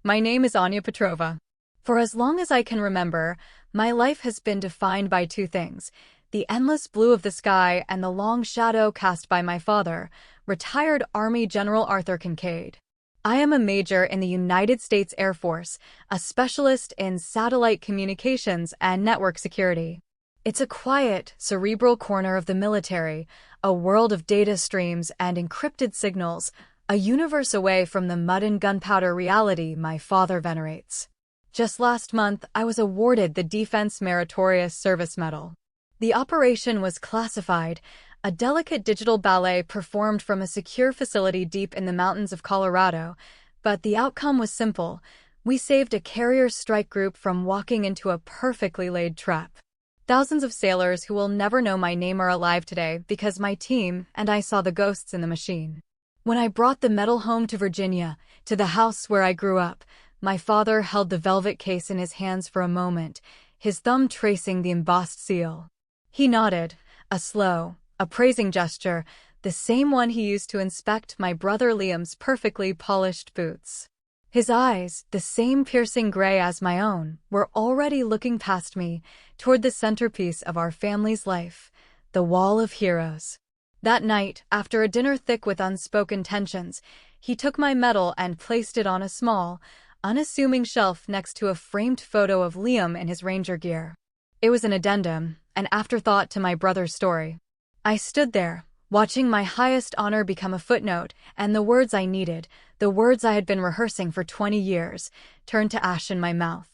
My name is Anya Petrova. For as long as I can remember, my life has been defined by two things: the endless blue of the sky and the long shadow cast by my father, retired Army General Arthur Kincaid. I am a major in the United States Air Force, a specialist in satellite communications and network security. It's a quiet, cerebral corner of the military, a world of data streams and encrypted signals, a universe away from the mud and gunpowder reality my father venerates. Just last month, I was awarded the Defense Meritorious Service Medal. The operation was classified, a delicate digital ballet performed from a secure facility deep in the mountains of Colorado, but the outcome was simple. We saved a carrier strike group from walking into a perfectly laid trap. Thousands of sailors who will never know my name are alive today because my team and I saw the ghosts in the machine. When I brought the medal home to Virginia, to the house where I grew up, my father held the velvet case in his hands for a moment, his thumb tracing the embossed seal. He nodded, a slow, appraising gesture, the same one he used to inspect my brother Liam's perfectly polished boots. His eyes, the same piercing gray as my own, were already looking past me, toward the centerpiece of our family's life, the Wall of Heroes. That night, after a dinner thick with unspoken tensions, he took my medal and placed it on a small, unassuming shelf next to a framed photo of Liam in his ranger gear. It was an addendum, an afterthought to my brother's story. I stood there, watching my highest honor become a footnote, and the words I needed, the words I had been rehearsing for 20 years, turned to ash in my mouth.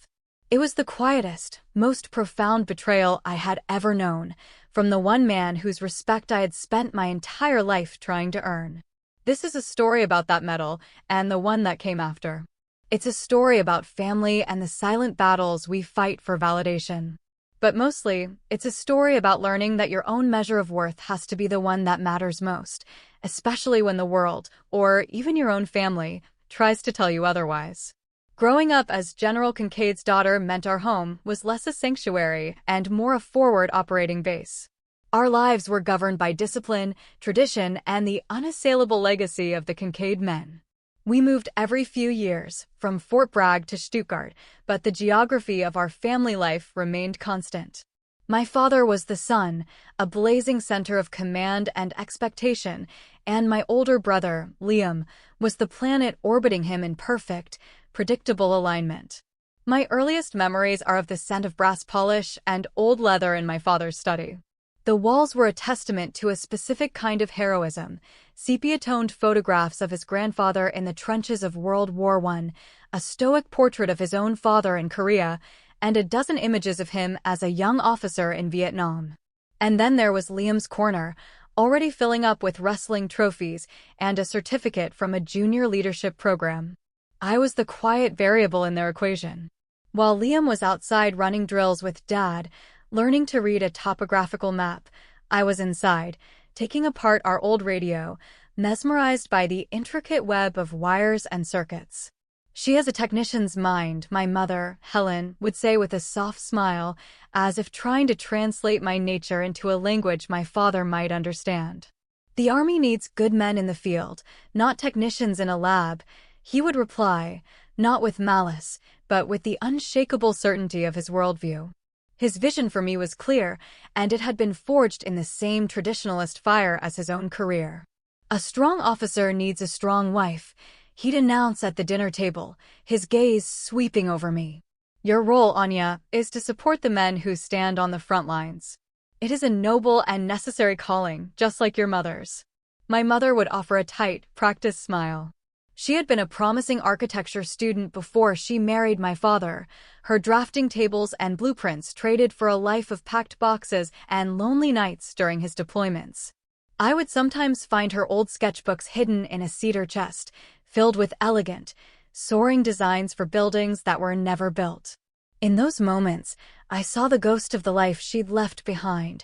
It was the quietest, most profound betrayal I had ever known, from the one man whose respect I had spent my entire life trying to earn. This is a story about that medal, and the one that came after. It's a story about family and the silent battles we fight for validation. But mostly, it's a story about learning that your own measure of worth has to be the one that matters most, especially when the world, or even your own family, tries to tell you otherwise. Growing up as General Kincaid's daughter meant our home was less a sanctuary and more a forward operating base. Our lives were governed by discipline, tradition, and the unassailable legacy of the Kincaid men. We moved every few years, from Fort Bragg to Stuttgart, but the geography of our family life remained constant. My father was the sun, a blazing center of command and expectation, and my older brother, Liam, was the planet orbiting him in perfect, predictable alignment. My earliest memories are of the scent of brass polish and old leather in my father's study. The walls were a testament to a specific kind of heroism: sepia-toned photographs of his grandfather in the trenches of World War I, a stoic portrait of his own father in Korea, and a dozen images of him as a young officer in Vietnam. And then there was Liam's corner, already filling up with wrestling trophies and a certificate from a junior leadership program. I was the quiet variable in their equation. While Liam was outside running drills with Dad, learning to read a topographical map, I was inside, taking apart our old radio, mesmerized by the intricate web of wires and circuits. She has a technician's mind, my mother, Helen, would say with a soft smile, as if trying to translate my nature into a language my father might understand. The Army needs good men in the field, not technicians in a lab, he would reply, not with malice, but with the unshakable certainty of his worldview. His vision for me was clear, and it had been forged in the same traditionalist fire as his own career. A strong officer needs a strong wife, he'd announce at the dinner table, his gaze sweeping over me. Your role, Anya, is to support the men who stand on the front lines. It is a noble and necessary calling, just like your mother's. My mother would offer a tight, practiced smile. She had been a promising architecture student before she married my father, her drafting tables and blueprints traded for a life of packed boxes and lonely nights during his deployments. I would sometimes find her old sketchbooks hidden in a cedar chest, filled with elegant, soaring designs for buildings that were never built. In those moments, I saw the ghost of the life she'd left behind,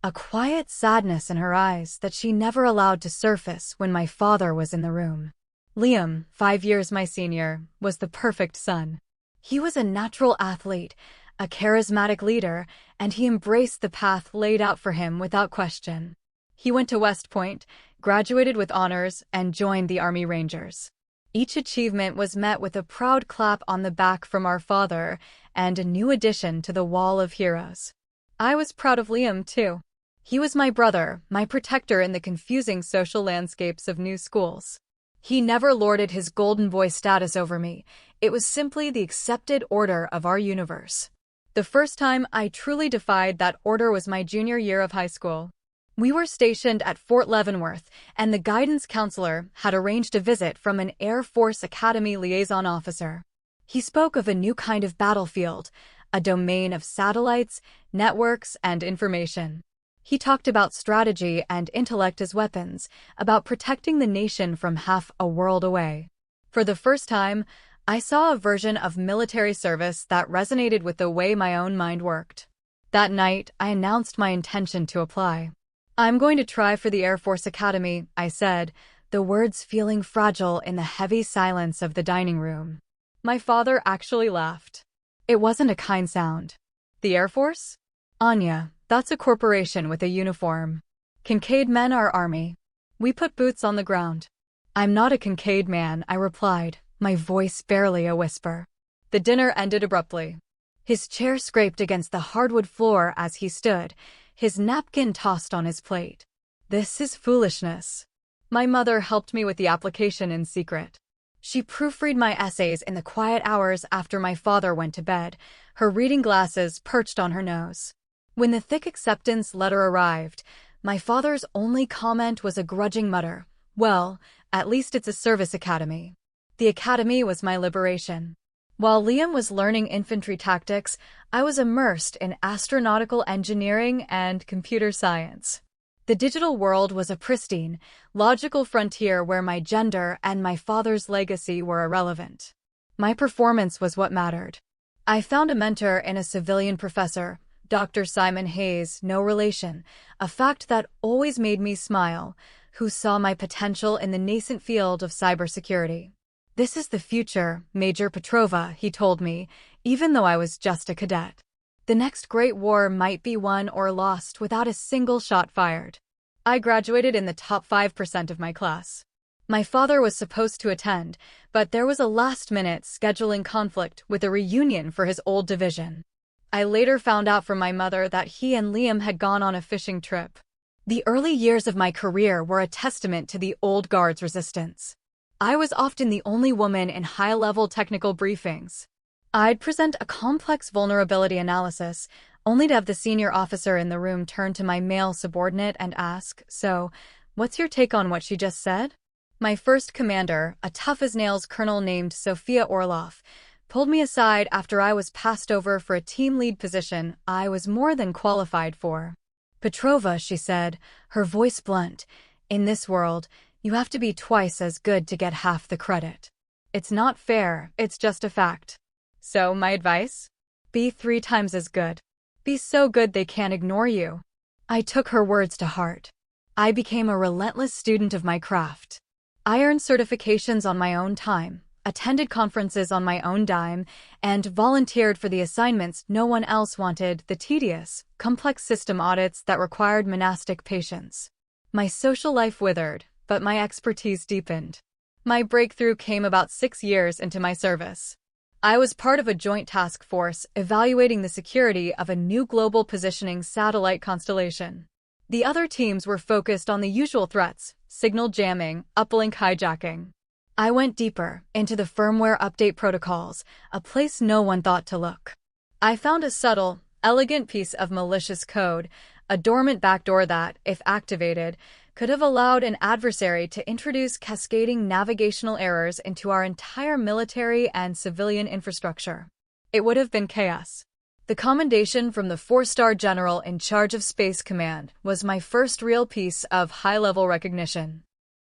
a quiet sadness in her eyes that she never allowed to surface when my father was in the room. Liam, 5 years my senior, was the perfect son. He was a natural athlete, a charismatic leader, and he embraced the path laid out for him without question. He went to West Point, graduated with honors, and joined the Army Rangers. Each achievement was met with a proud clap on the back from our father and a new addition to the wall of heroes. I was proud of Liam, too. He was my brother, my protector in the confusing social landscapes of new schools. He never lorded his golden boy status over me. It was simply the accepted order of our universe. The first time I truly defied that order was my junior year of high school. We were stationed at Fort Leavenworth, and the guidance counselor had arranged a visit from an Air Force Academy liaison officer. He spoke of a new kind of battlefield, a domain of satellites, networks, and information. He talked about strategy and intellect as weapons, about protecting the nation from half a world away. For the first time, I saw a version of military service that resonated with the way my own mind worked. That night, I announced my intention to apply. "I'm going to try for the Air Force Academy," I said, the words feeling fragile in the heavy silence of the dining room. My father actually laughed. It wasn't a kind sound. "The Air Force? Anya, that's a corporation with a uniform. Kincaid men are army." We put boots on the ground. "I'm not a Kincaid man," I replied, my voice barely a whisper. The dinner ended abruptly. His chair scraped against the hardwood floor as he stood, his napkin tossed on his plate. "This is foolishness." My mother helped me with the application in secret. She proofread my essays in the quiet hours after my father went to bed, her reading glasses perched on her nose. When the thick acceptance letter arrived, my father's only comment was a grudging mutter. "Well, at least it's a service academy." The academy was my liberation. While Liam was learning infantry tactics, I was immersed in astronautical engineering and computer science. The digital world was a pristine, logical frontier where my gender and my father's legacy were irrelevant. My performance was what mattered. I found a mentor in a civilian professor, Dr. Simon Hayes, no relation, a fact that always made me smile, who saw my potential in the nascent field of cybersecurity. "This is the future, Major Petrova," he told me, even though I was just a cadet. The next great war might be won or lost without a single shot fired. I graduated in the top 5% of my class. My father was supposed to attend, but there was a last-minute scheduling conflict with a reunion for his old division. I later found out from my mother that he and Liam had gone on a fishing trip. The early years of my career were a testament to the old guard's resistance. I was often the only woman in high-level technical briefings. I'd present a complex vulnerability analysis, only to have the senior officer in the room turn to my male subordinate and ask, "So, what's your take on what she just said?" My first commander, a tough-as-nails colonel named Sophia Orloff, pulled me aside after I was passed over for a team lead position I was more than qualified for. "Petrova," she said, her voice blunt, "in this world, you have to be twice as good to get half the credit. It's not fair, it's just a fact. So, my advice? Be 3 times as good. Be so good they can't ignore you." I took her words to heart. I became a relentless student of my craft. I earned certifications on my own time, attended conferences on my own dime, and volunteered for the assignments no one else wanted, the tedious, complex system audits that required monastic patience. My social life withered, but my expertise deepened. My breakthrough came about 6 years into my service. I was part of a joint task force evaluating the security of a new global positioning satellite constellation. The other teams were focused on the usual threats: signal jamming, uplink hijacking. I went deeper into the firmware update protocols, a place no one thought to look. I found a subtle, elegant piece of malicious code, a dormant backdoor that, if activated, could have allowed an adversary to introduce cascading navigational errors into our entire military and civilian infrastructure. It would have been chaos. The commendation from the 4-star general in charge of Space Command was my first real piece of high-level recognition.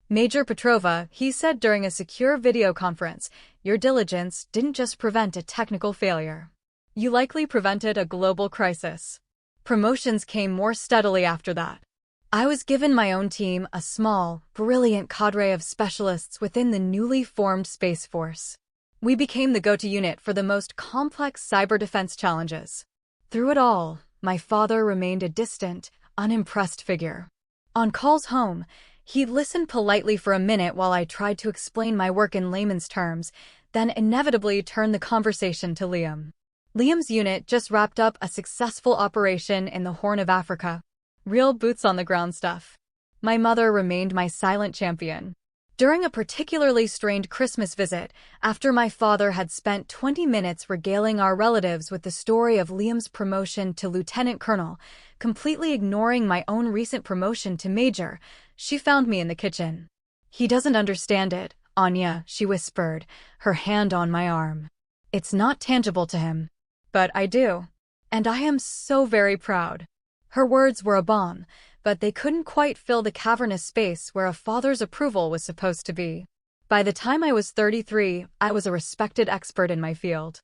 "Major Petrova," he said during a secure video conference, "your diligence didn't just prevent a technical failure. You likely prevented a global crisis." Promotions came more steadily after that. I was given my own team, a small, brilliant cadre of specialists within the newly formed Space Force. We became the go-to unit for the most complex cyber defense challenges. Through it all, my father remained a distant, unimpressed figure. On calls home, He listened politely for a minute while I tried to explain my work in layman's terms, then inevitably turned the conversation to Liam. Liam's unit just wrapped up a successful operation in the Horn of Africa. Real boots-on-the-ground stuff. My mother remained my silent champion. During a particularly strained Christmas visit, after my father had spent 20 minutes regaling our relatives with the story of Liam's promotion to lieutenant colonel, completely ignoring my own recent promotion to major, she found me in the kitchen. "He doesn't understand it, Anya," she whispered, her hand on my arm. "It's not tangible to him. But I do. And I am so very proud." Her words were a balm, but they couldn't quite fill the cavernous space where a father's approval was supposed to be. By the time I was 33, I was a respected expert in my field.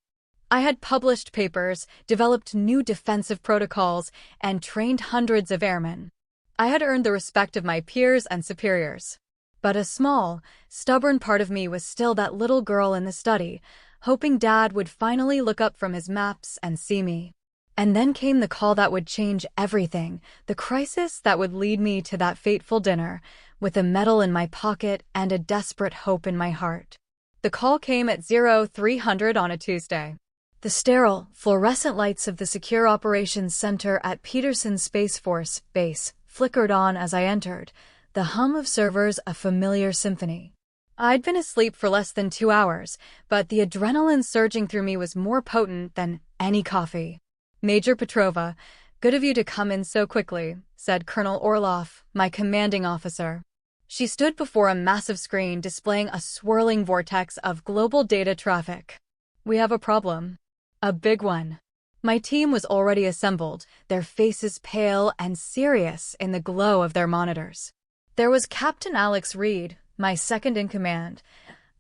I had published papers, developed new defensive protocols, and trained hundreds of airmen. I had earned the respect of my peers and superiors. But a small, stubborn part of me was still that little girl in the study, hoping Dad would finally look up from his maps and see me. And then came the call that would change everything, the crisis that would lead me to that fateful dinner, with a medal in my pocket and a desperate hope in my heart. The call came at 0300 on a Tuesday. The sterile, fluorescent lights of the Secure Operations Center at Peterson Space Force Base flickered on as I entered, the hum of servers a familiar symphony. I'd been asleep for less than 2 hours, but the adrenaline surging through me was more potent than any coffee. "Major Petrova, good of you to come in so quickly," said Colonel Orloff, my commanding officer. She stood before a massive screen displaying a swirling vortex of global data traffic. "We have a problem. A big one." My team was already assembled, their faces pale and serious in the glow of their monitors. There was Captain Alex Reed, my second-in-command,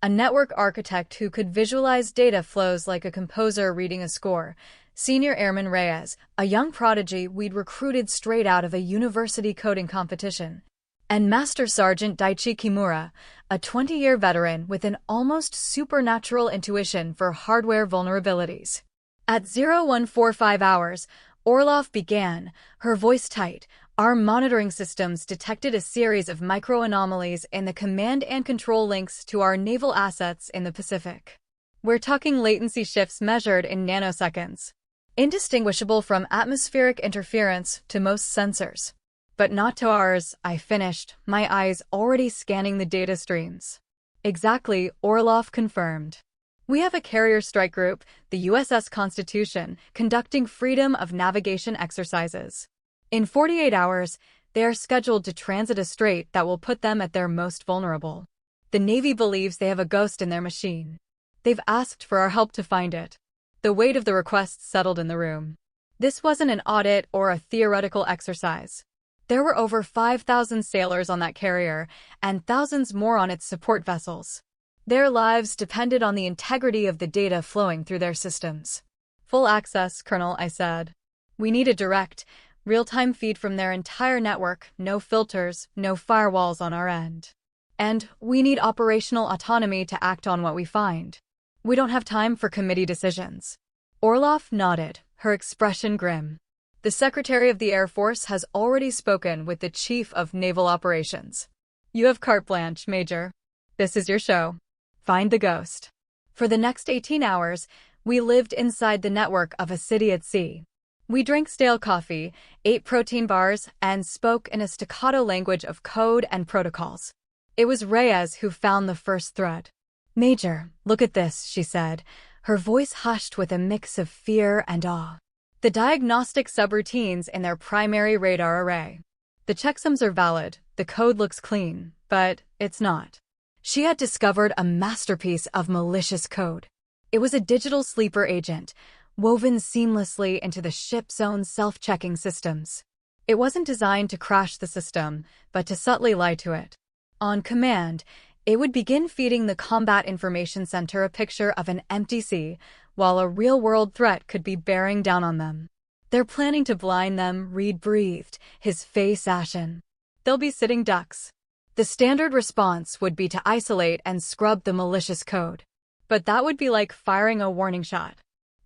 a network architect who could visualize data flows like a composer reading a score, Senior Airman Reyes, a young prodigy we'd recruited straight out of a university coding competition, and Master Sergeant Daichi Kimura, a 20-year veteran with an almost supernatural intuition for hardware vulnerabilities. At 0145 hours, Orloff began, her voice tight. "Our monitoring systems detected a series of micro-anomalies in the command and control links to our naval assets in the Pacific. We're talking latency shifts measured in nanoseconds, indistinguishable from atmospheric interference to most sensors. But not to ours," I finished, my eyes already scanning the data streams. "Exactly," Orloff confirmed. "We have a carrier strike group, the USS Constitution, conducting freedom of navigation exercises. In 48 hours, they are scheduled to transit a strait that will put them at their most vulnerable. The Navy believes they have a ghost in their machine. They've asked for our help to find it." The weight of the request settled in the room. This wasn't an audit or a theoretical exercise. There were over 5,000 sailors on that carrier, and thousands more on its support vessels. Their lives depended on the integrity of the data flowing through their systems. "Full access, Colonel," I said. "We need a direct, real-time feed from their entire network, no filters, no firewalls on our end. And we need operational autonomy to act on what we find. We don't have time for committee decisions." Orloff nodded, her expression grim. "The Secretary of the Air Force has already spoken with the Chief of Naval Operations. You have carte blanche, Major. This is your show. Find the ghost." For the next 18 hours, we lived inside the network of a city at sea. We drank stale coffee, ate protein bars, and spoke in a staccato language of code and protocols. It was Reyes who found the first thread. "Major, look at this," she said, her voice hushed with a mix of fear and awe. "The diagnostic subroutines in their primary radar array. The checksums are valid, the code looks clean, but it's not." She had discovered a masterpiece of malicious code. It was a digital sleeper agent, woven seamlessly into the ship's own self-checking systems. It wasn't designed to crash the system, but to subtly lie to it. On command, it would begin feeding the Combat Information Center a picture of an empty sea, while a real-world threat could be bearing down on them. "They're planning to blind them," Reed breathed, his face ashen. "They'll be sitting ducks." The standard response would be to isolate and scrub the malicious code. But that would be like firing a warning shot.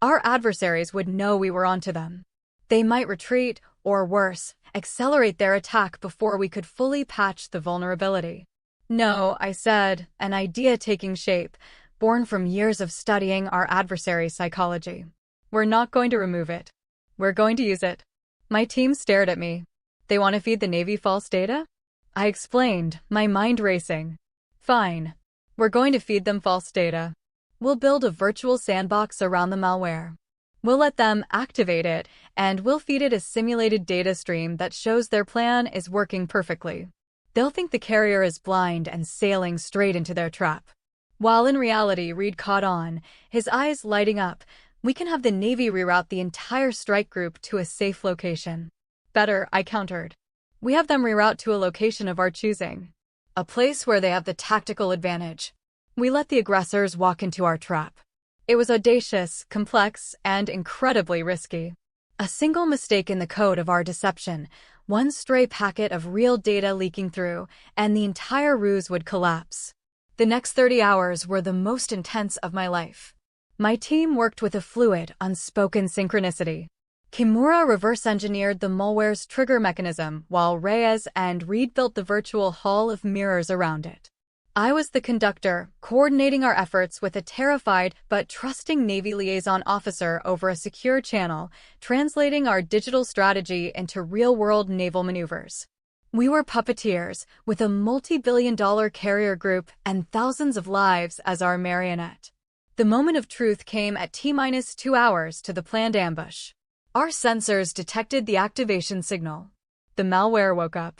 Our adversaries would know we were onto them. They might retreat, or worse, accelerate their attack before we could fully patch the vulnerability. No, I said, an idea taking shape, born from years of studying our adversary's psychology. We're not going to remove it. We're going to use it. My team stared at me. They want to feed the Navy false data? I explained, my mind racing. Fine. We're going to feed them false data. We'll build a virtual sandbox around the malware. We'll let them activate it, and we'll feed it a simulated data stream that shows their plan is working perfectly. They'll think the carrier is blind and sailing straight into their trap. While in reality, Reed caught on, his eyes lighting up. We can have the Navy reroute the entire strike group to a safe location. Better, I countered. We have them reroute to a location of our choosing. A place where they have the tactical advantage. We let the aggressors walk into our trap. It was audacious, complex, and incredibly risky. A single mistake in the code of our deception, one stray packet of real data leaking through, and the entire ruse would collapse. The next 30 hours were the most intense of my life. My team worked with a fluid, unspoken synchronicity. Kimura reverse-engineered the malware's trigger mechanism, while Reyes and Reed built the virtual hall of mirrors around it. I was the conductor, coordinating our efforts with a terrified but trusting Navy liaison officer over a secure channel, translating our digital strategy into real-world naval maneuvers. We were puppeteers, with a multi-billion-dollar carrier group and thousands of lives as our marionette. The moment of truth came at T-2 hours to the planned ambush. Our sensors detected the activation signal. The malware woke up.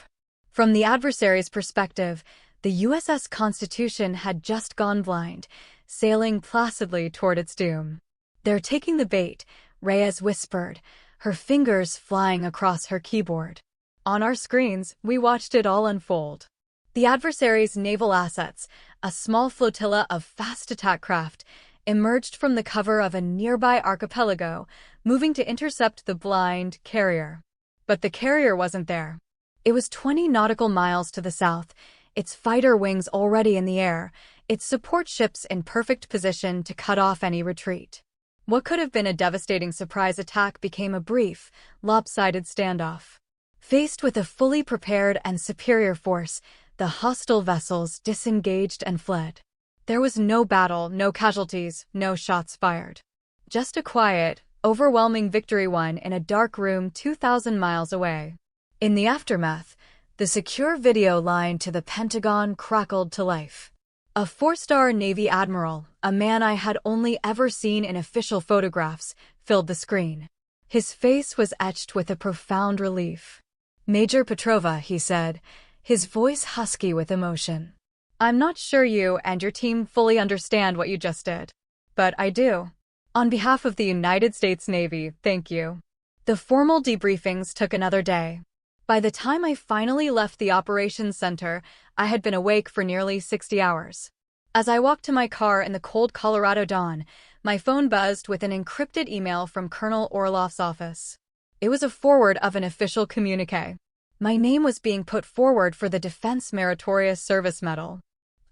From the adversary's perspective, the USS Constitution had just gone blind, sailing placidly toward its doom. "They're taking the bait," Reyes whispered, her fingers flying across her keyboard. On our screens, we watched it all unfold. The adversary's naval assets, a small flotilla of fast attack craft, emerged from the cover of a nearby archipelago, moving to intercept the blind carrier. But the carrier wasn't there. It was 20 nautical miles to the south, its fighter wings already in the air, its support ships in perfect position to cut off any retreat. What could have been a devastating surprise attack became a brief, lopsided standoff. Faced with a fully prepared and superior force, the hostile vessels disengaged and fled. There was no battle, no casualties, no shots fired. Just a quiet, overwhelming victory won in a dark room 2,000 miles away. In the aftermath, the secure video line to the Pentagon crackled to life. A 4-star Navy admiral, a man I had only ever seen in official photographs, filled the screen. His face was etched with a profound relief. "Major Petrova," he said, his voice husky with emotion. "I'm not sure you and your team fully understand what you just did. But I do. On behalf of the United States Navy, thank you." The formal debriefings took another day. By the time I finally left the operations center, I had been awake for nearly 60 hours. As I walked to my car in the cold Colorado dawn, my phone buzzed with an encrypted email from Colonel Orloff's office. It was a forward of an official communique. My name was being put forward for the Defense Meritorious Service Medal.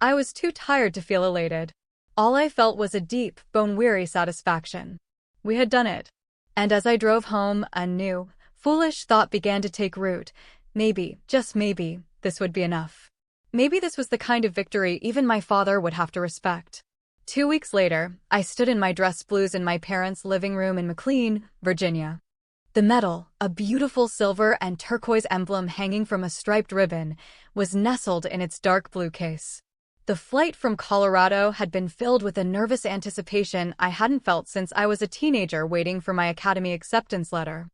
I was too tired to feel elated. All I felt was a deep, bone-weary satisfaction. We had done it. And as I drove home, a new, foolish thought began to take root. Maybe, just maybe, this would be enough. Maybe this was the kind of victory even my father would have to respect. 2 weeks later, I stood in my dress blues in my parents' living room in McLean, Virginia. The medal, a beautiful silver and turquoise emblem hanging from a striped ribbon, was nestled in its dark blue case. The flight from Colorado had been filled with a nervous anticipation I hadn't felt since I was a teenager waiting for my academy acceptance letter.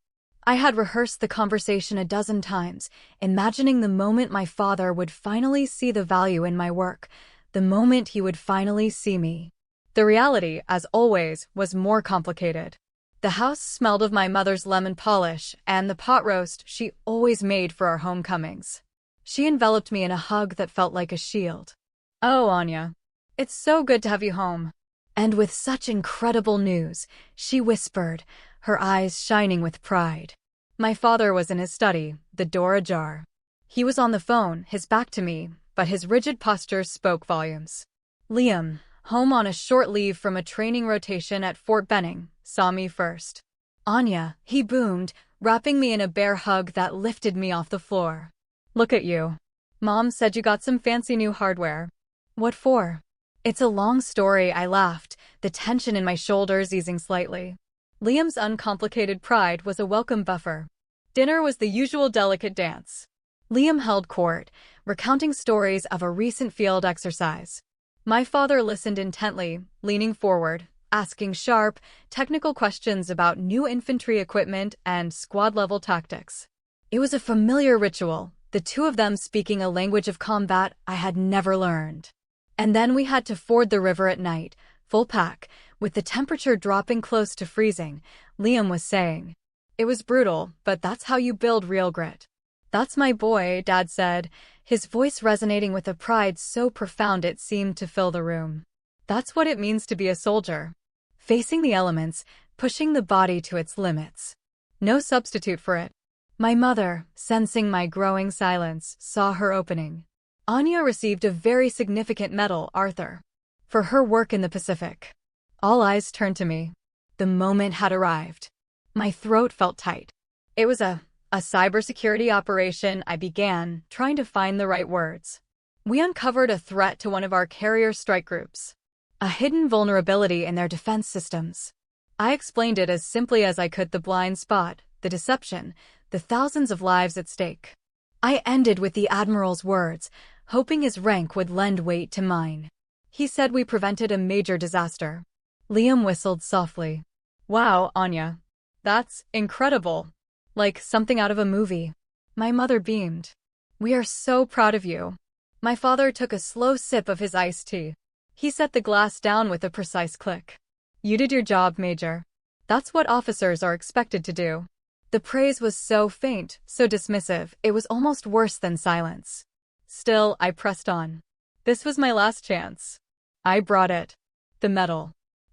I had rehearsed the conversation a dozen times, imagining the moment my father would finally see the value in my work, the moment he would finally see me. The reality, as always, was more complicated. The house smelled of my mother's lemon polish and the pot roast she always made for our homecomings. She enveloped me in a hug that felt like a shield. "Oh, Anya, it's so good to have you home." And with such incredible news, she whispered, her eyes shining with pride. My father was in his study, the door ajar. He was on the phone, his back to me, but his rigid posture spoke volumes. Liam, home on a short leave from a training rotation at Fort Benning, saw me first. "Anya," he boomed, wrapping me in a bear hug that lifted me off the floor. "Look at you. Mom said you got some fancy new hardware." "What for?" "It's a long story," I laughed, the tension in my shoulders easing slightly. Liam's uncomplicated pride was a welcome buffer. Dinner was the usual delicate dance. Liam held court, recounting stories of a recent field exercise. My father listened intently, leaning forward, asking sharp, technical questions about new infantry equipment and squad-level tactics. It was a familiar ritual, the two of them speaking a language of combat I had never learned. And then we had to ford the river at night, full pack, with the temperature dropping close to freezing, Liam was saying. "It was brutal, but that's how you build real grit." "That's my boy," Dad said, his voice resonating with a pride so profound it seemed to fill the room. "That's what it means to be a soldier. Facing the elements, pushing the body to its limits. No substitute for it." My mother, sensing my growing silence, saw her opening. Anya received a very significant medal, Arthur, for her work in the Pacific. All eyes turned to me. The moment had arrived. My throat felt tight. "It was a cybersecurity operation," I began, trying to find the right words. "We uncovered a threat to one of our carrier strike groups. A hidden vulnerability in their defense systems." I explained it as simply as I could, the blind spot, the deception, the thousands of lives at stake. I ended with the Admiral's words, hoping his rank would lend weight to mine. "He said we prevented a major disaster." Liam whistled softly. "Wow, Anya. That's incredible. Like something out of a movie." My mother beamed. "We are so proud of you." My father took a slow sip of his iced tea. He set the glass down with a precise click. "You did your job, Major. That's what officers are expected to do." The praise was so faint, so dismissive, it was almost worse than silence. Still, I pressed on. This was my last chance. I brought it. The medal.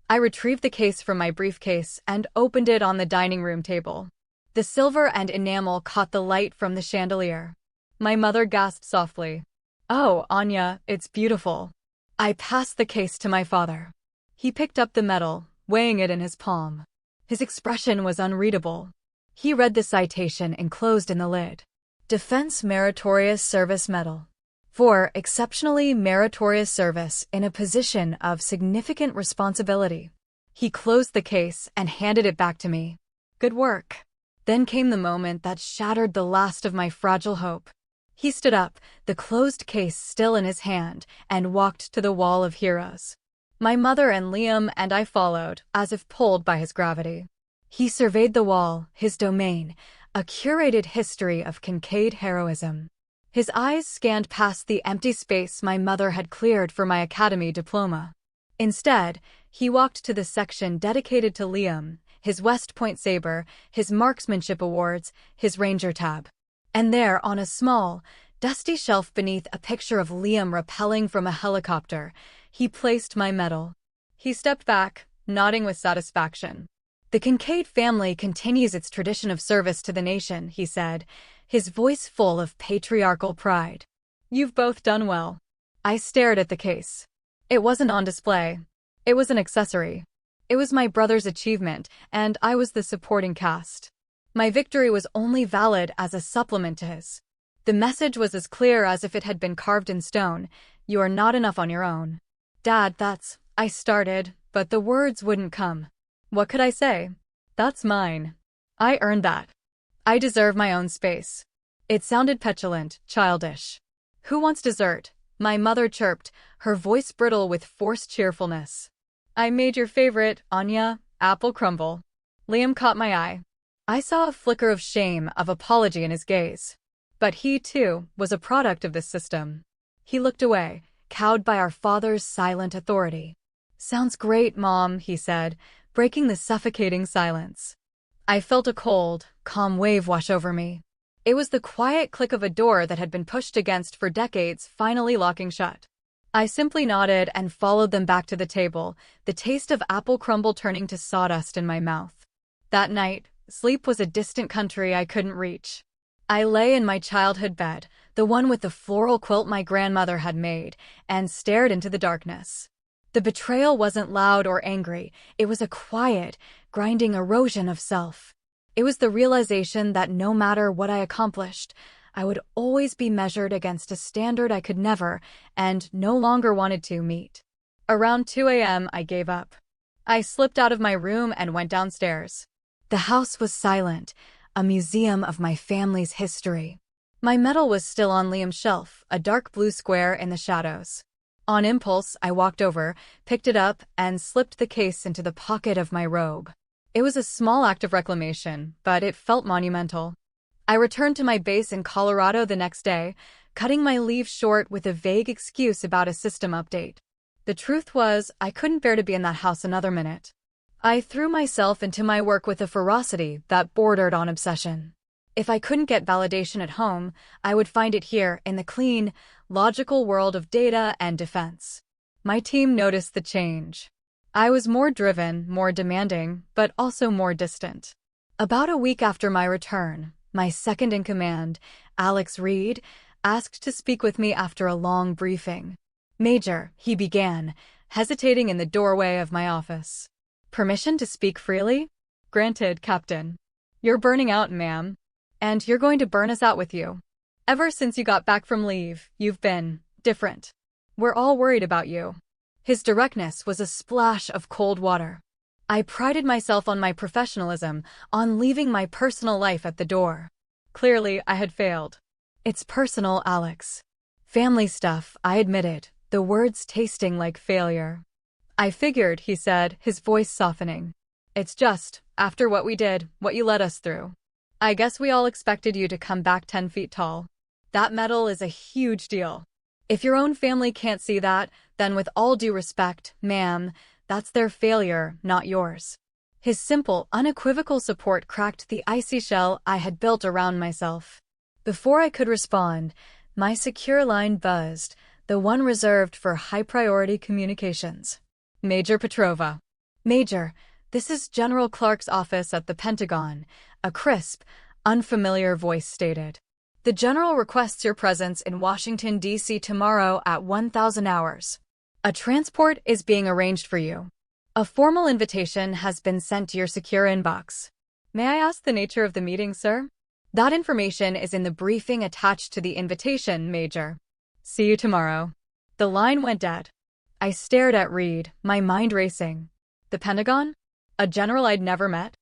I retrieved the case from my briefcase and opened it on the dining room table. The silver and enamel caught the light from the chandelier. My mother gasped softly. "Oh, Anya, it's beautiful." I passed the case to my father. He picked up the medal, weighing it in his palm. His expression was unreadable. He read the citation enclosed in the lid. Defense Meritorious Service Medal. For exceptionally meritorious service in a position of significant responsibility. He closed the case and handed it back to me. "Good work." Then came the moment that shattered the last of my fragile hope. He stood up, the closed case still in his hand, and walked to the wall of heroes. My mother and Liam and I followed, as if pulled by his gravity. He surveyed the wall, his domain, a curated history of Kincaid heroism. His eyes scanned past the empty space my mother had cleared for my academy diploma. Instead, he walked to the section dedicated to Liam, his West Point saber, his marksmanship awards, his ranger tab. And there, on a small, dusty shelf beneath a picture of Liam rappelling from a helicopter, he placed my medal. He stepped back, nodding with satisfaction. "The Kincaid family continues its tradition of service to the nation," he said, his voice full of patriarchal pride. "You've both done well." I stared at the case. It wasn't on display. It was an accessory. It was my brother's achievement, and I was the supporting cast. My victory was only valid as a supplement to his. The message was as clear as if it had been carved in stone. "You are not enough on your own." "Dad, that's..." I started, but the words wouldn't come. What could I say? "That's mine. I earned that. I deserve my own space." It sounded petulant, childish. "Who wants dessert?" My mother chirped, her voice brittle with forced cheerfulness. "I made your favorite, Anya, apple crumble." Liam caught my eye. I saw a flicker of shame, of apology in his gaze. But he, too, was a product of this system. He looked away, cowed by our father's silent authority. "Sounds great, Mom," he said, breaking the suffocating silence. I felt a cold, calm wave wash over me. It was the quiet click of a door that had been pushed against for decades finally locking shut. I simply nodded and followed them back to the table, the taste of apple crumble turning to sawdust in my mouth. That night, sleep was a distant country I couldn't reach. I lay in my childhood bed, the one with the floral quilt my grandmother had made, and stared into the darkness. The betrayal wasn't loud or angry, it was a quiet, grinding erosion of self. It was the realization that no matter what I accomplished, I would always be measured against a standard I could never, and no longer wanted to, meet. Around 2 a.m., I gave up. I slipped out of my room and went downstairs. The house was silent, a museum of my family's history. My medal was still on Liam's shelf, a dark blue square in the shadows. On impulse, I walked over, picked it up, and slipped the case into the pocket of my robe. It was a small act of reclamation, but it felt monumental. I returned to my base in Colorado the next day, cutting my leave short with a vague excuse about a system update. The truth was, I couldn't bear to be in that house another minute. I threw myself into my work with a ferocity that bordered on obsession. If I couldn't get validation at home, I would find it here in the clean, logical world of data and defense. My team noticed the change. I was more driven, more demanding, but also more distant. About a week after my return, my second-in-command, Alex Reed, asked to speak with me after a long briefing. "Major," he began, hesitating in the doorway of my office. "Permission to speak freely?" "Granted, Captain." "You're burning out, ma'am. And you're going to burn us out with you. Ever since you got back from leave, you've been different. We're all worried about you." His directness was a splash of cold water. I prided myself on my professionalism, on leaving my personal life at the door. Clearly, I had failed. "It's personal, Alex." "Family stuff," I admitted, the words tasting like failure. "I figured," he said, his voice softening. "It's just, after what we did, what you led us through. I guess we all expected you to come back 10 feet tall. That medal is a huge deal. If your own family can't see that, then with all due respect, ma'am, that's their failure, not yours." His simple, unequivocal support cracked the icy shell I had built around myself. Before I could respond, my secure line buzzed, the one reserved for high-priority communications. "Major Petrova." "Major, this is General Clark's office at the Pentagon," a crisp, unfamiliar voice stated. "The General requests your presence in Washington, D.C. tomorrow at 1000 hours. A transport is being arranged for you. A formal invitation has been sent to your secure inbox." "May I ask the nature of the meeting, sir?" "That information is in the briefing attached to the invitation, Major." "See you tomorrow." The line went dead. I stared at Reed, my mind racing. The Pentagon? A general I'd never met?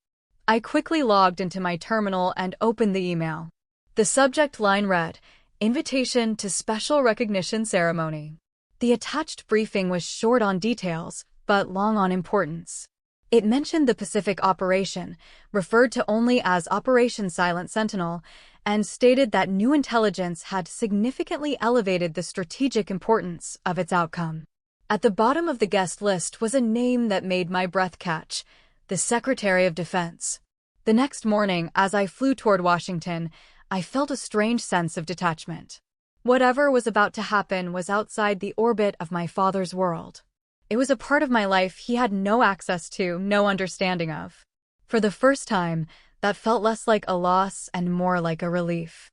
I quickly logged into my terminal and opened the email. The subject line read, "Invitation to Special Recognition Ceremony." The attached briefing was short on details, but long on importance. It mentioned the Pacific operation, referred to only as Operation Silent Sentinel, and stated that new intelligence had significantly elevated the strategic importance of its outcome. At the bottom of the guest list was a name that made my breath catch: the Secretary of Defense. The next morning, as I flew toward Washington, I felt a strange sense of detachment. Whatever was about to happen was outside the orbit of my father's world. It was a part of my life he had no access to, no understanding of. For the first time, that felt less like a loss and more like a relief.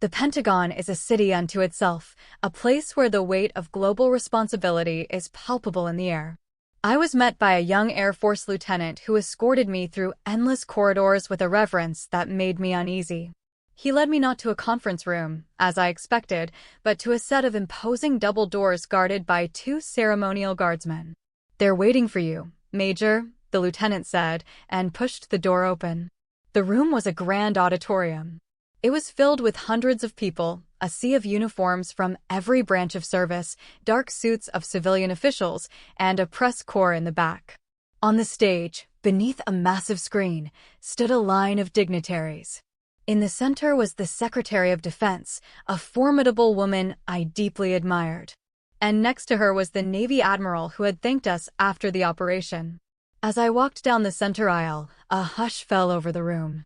The Pentagon is a city unto itself, a place where the weight of global responsibility is palpable in the air. I was met by a young Air Force lieutenant who escorted me through endless corridors with a reverence that made me uneasy. He led me not to a conference room, as I expected, but to a set of imposing double doors guarded by 2 ceremonial guardsmen. "They're waiting for you, Major," the lieutenant said, and pushed the door open. The room was a grand auditorium. It was filled with hundreds of people, a sea of uniforms from every branch of service, dark suits of civilian officials, and a press corps in the back. On the stage, beneath a massive screen, stood a line of dignitaries. In the center was the Secretary of Defense, a formidable woman I deeply admired. And next to her was the Navy Admiral who had thanked us after the operation. As I walked down the center aisle, a hush fell over the room.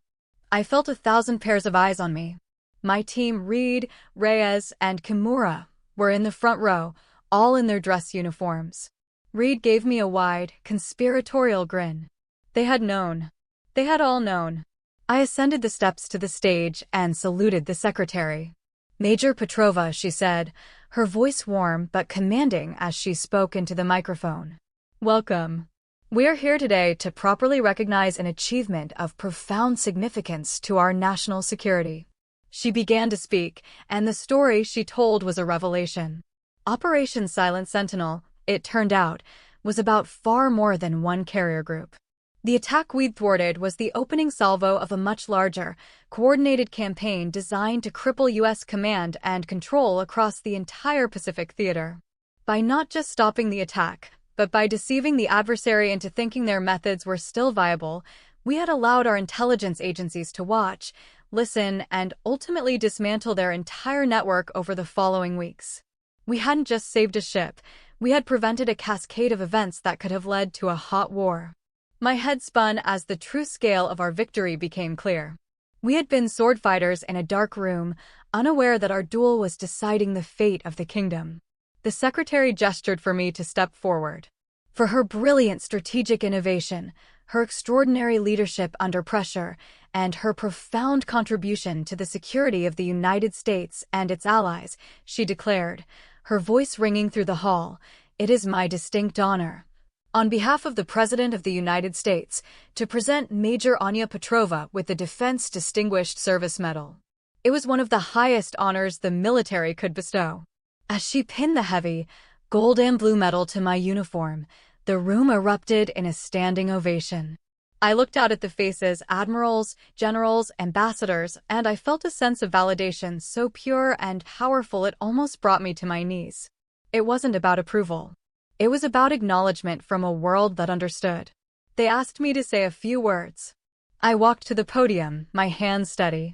I felt 1,000 pairs of eyes on me. My team, Reed, Reyes, and Kimura, were in the front row, all in their dress uniforms. Reed gave me a wide, conspiratorial grin. They had known. They had all known. I ascended the steps to the stage and saluted the secretary. "Major Petrova," she said, her voice warm but commanding as she spoke into the microphone. "Welcome." We're here today to properly recognize an achievement of profound significance to our national security. She began to speak, and the story she told was a revelation. Operation Silent Sentinel, it turned out, was about far more than one carrier group. The attack we'd thwarted was the opening salvo of a much larger, coordinated campaign designed to cripple U.S. command and control across the entire Pacific theater. By not just stopping the attack, but by deceiving the adversary into thinking their methods were still viable, we had allowed our intelligence agencies to watch, listen, and ultimately dismantle their entire network over the following weeks. We hadn't just saved a ship, we had prevented a cascade of events that could have led to a hot war. My head spun as the true scale of our victory became clear. We had been sword fighters in a dark room, unaware that our duel was deciding the fate of the kingdom. The secretary gestured for me to step forward. For her brilliant strategic innovation, her extraordinary leadership under pressure, and her profound contribution to the security of the United States and its allies, she declared, her voice ringing through the hall, "It is my distinct honor, on behalf of the President of the United States, to present Major Anya Petrova with the Defense Distinguished Service Medal." It was one of the highest honors the military could bestow. As she pinned the heavy, gold and blue medal to my uniform, the room erupted in a standing ovation. I looked out at the faces, admirals, generals, ambassadors, and I felt a sense of validation so pure and powerful it almost brought me to my knees. It wasn't about approval. It was about acknowledgement from a world that understood. They asked me to say a few words. I walked to the podium, my hands steady.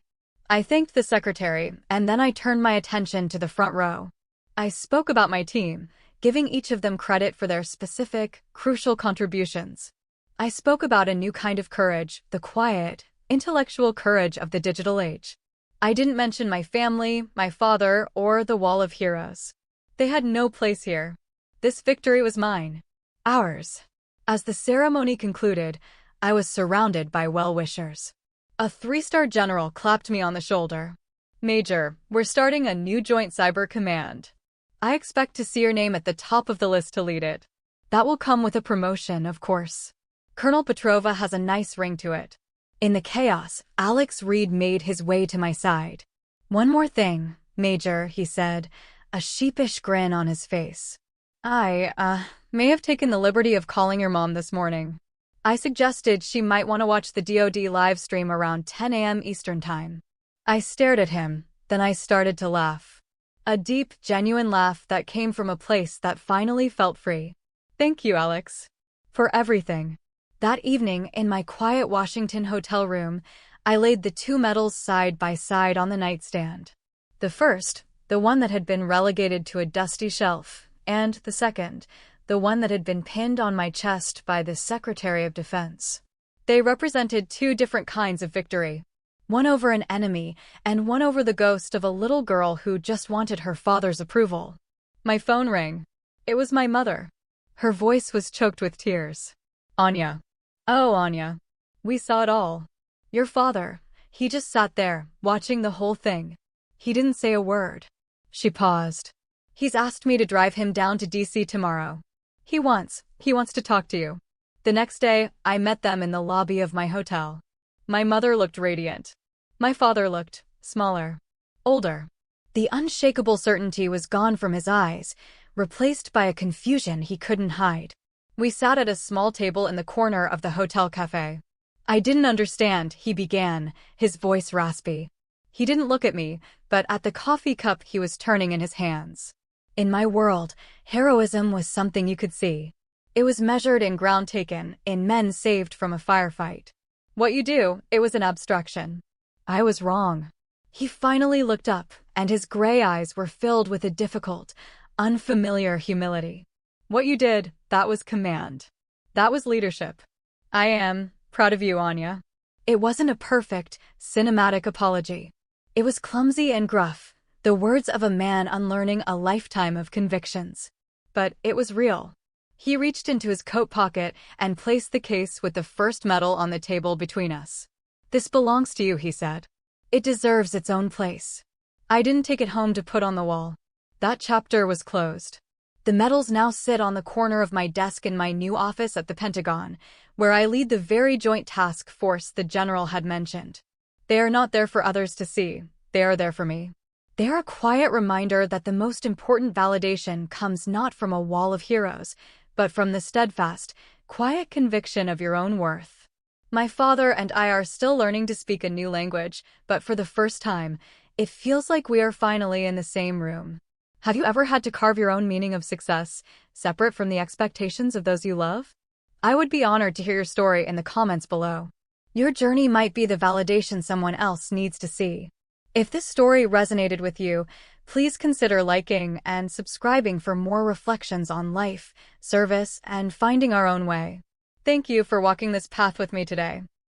I thanked the secretary, and then I turned my attention to the front row. I spoke about my team, giving each of them credit for their specific, crucial contributions. I spoke about a new kind of courage, the quiet, intellectual courage of the digital age. I didn't mention my family, my father, or the Wall of Heroes. They had no place here. This victory was mine. Ours. As the ceremony concluded, I was surrounded by well-wishers. A 3-star general clapped me on the shoulder. "Major, we're starting a new Joint Cyber Command. I expect to see your name at the top of the list to lead it. That will come with a promotion, of course. Colonel Petrova has a nice ring to it." In the chaos, Alex Reed made his way to my side. "One more thing, Major," he said, a sheepish grin on his face. I may have taken the liberty of calling your mom this morning. I suggested she might want to watch the DoD live stream around 10 a.m. Eastern Time." I stared at him, then I started to laugh. A deep, genuine laugh that came from a place that finally felt free. "Thank you, Alex, for everything." That evening, in my quiet Washington hotel room, I laid the 2 medals side by side on the nightstand. The first, the one that had been relegated to a dusty shelf, and the second, the one that had been pinned on my chest by the Secretary of Defense. They represented 2 different kinds of victory. One over an enemy, and one over the ghost of a little girl who just wanted her father's approval. My phone rang. It was my mother. Her voice was choked with tears. "Anya." "Oh, Anya. We saw it all. Your father, he just sat there, watching the whole thing. He didn't say a word." She paused. "He's asked me to drive him down to DC tomorrow. He wants to talk to you." The next day, I met them in the lobby of my hotel. My mother looked radiant. My father looked smaller, older. The unshakable certainty was gone from his eyes, replaced by a confusion he couldn't hide. We sat at a small table in the corner of the hotel cafe. "I didn't understand," he began, his voice raspy. He didn't look at me, but at the coffee cup he was turning in his hands. In my world, heroism was something you could see. It was measured in ground taken, in men saved from a firefight. What you do, it was an abstraction. I was wrong. He finally looked up, and his gray eyes were filled with a difficult, unfamiliar humility. What you did, that was command. That was leadership. I am proud of you, Anya. It wasn't a perfect, cinematic apology. It was clumsy and gruff, the words of a man unlearning a lifetime of convictions. But it was real. He reached into his coat pocket and placed the case with the first medal on the table between us. "This belongs to you," he said. "It deserves its own place." I didn't take it home to put on the wall. That chapter was closed. The medals now sit on the corner of my desk in my new office at the Pentagon, where I lead the very joint task force the general had mentioned. They are not there for others to see. They are there for me. They are a quiet reminder that the most important validation comes not from a wall of heroes, but from the steadfast, quiet conviction of your own worth. My father and I are still learning to speak a new language, but for the first time, it feels like we are finally in the same room. Have you ever had to carve your own meaning of success, separate from the expectations of those you love? I would be honored to hear your story in the comments below. Your journey might be the validation someone else needs to see. If this story resonated with you, please consider liking and subscribing for more reflections on life, service, and finding our own way. Thank you for walking this path with me today.